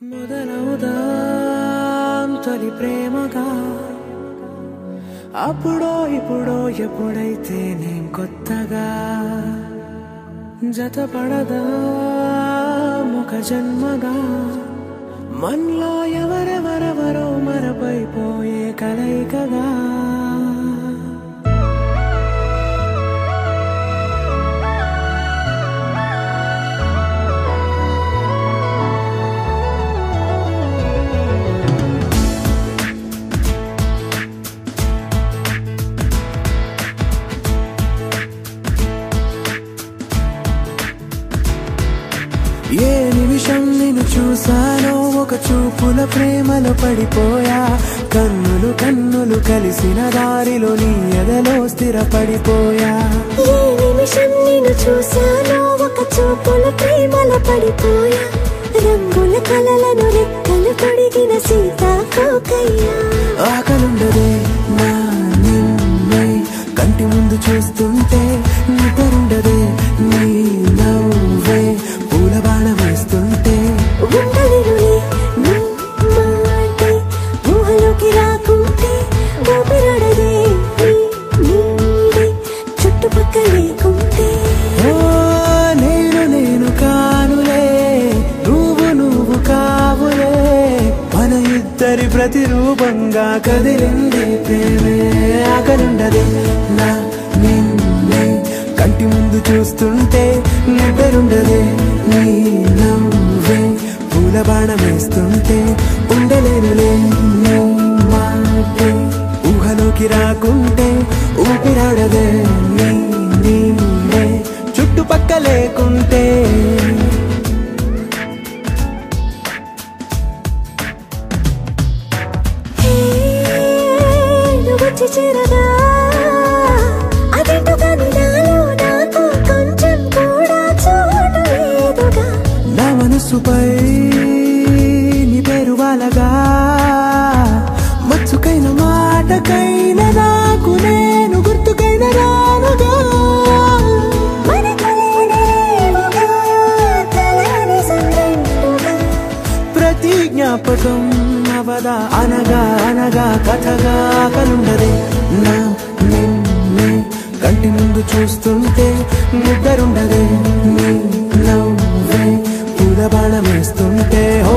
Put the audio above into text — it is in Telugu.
మొదలవుదాం తొలి ప్రేమగా అప్పుడో ఇప్పుడో ఎప్పుడైతే నేను కొత్తగా జతపడదా ఒక జన్మగా మనలో ఎవరెవరెవరో మరపైపోయే కలయికగా ఏ నిమిషం నిన్ను చూసానో ఒక చూపుల ప్రేమలో పడిపోయా కన్నులు కన్నులు కలిసిన దారిలో నీ ఎదలో స్థిరపడిపోయా ఏ నిమిషం నిన్ను చూసానో ఒక చూపుల ప్రేమలో పడిపోయా రంగుల కలలను రెక్కలు తొడిగిన సీతాకోకయ్యా ఆకలుండదే నా నిన్నే కంటి ముందు చూస్తుంటే నిద్రుండదే నీ నవ్వే పూల బాణం వేస్తుంటే ఉండలేనులే నీ మాటే ఊహలోకి రాకుంటే ఊపిరాడదే నీ నీడే చుట్టుపక్కల లేకుంటే ఓ నేను కానులే నువ్వు కావులే మన ఇద్దరి ప్రతిరూపంగా కదిలింది ప్రేమే ఆకలుండదే నా నిన్నే కంటి ముందు చూస్తుంటే నిద్రుండదే నీ నవ్వే పూల బాణం వేస్తుంటే ఉండలేనులే నీ మాటే ఊహలోకి రాకుంటే ఊపిరాడదే నీ నీడే చుట్టుపక్క లేకుంటే వచ్చి చేరగా అదేంటో కానీ నాలో నాకు కొంచెం కూడా చోటు లేదుగా నా మనసుపై నీ పేరు వాలగా మచ్చుకైన మాటకైన నాకు నేను గుర్తుకైన రానుగా ప్రతి జ్ఞాపకం అవదా అనగా అనగా కథగా కలుండదే నా నిన్నే కంటి ముందు చూస్తుంటే నిద్రుండదే నీ నవ్వే పూల బాణం వేస్తుంటే ఓ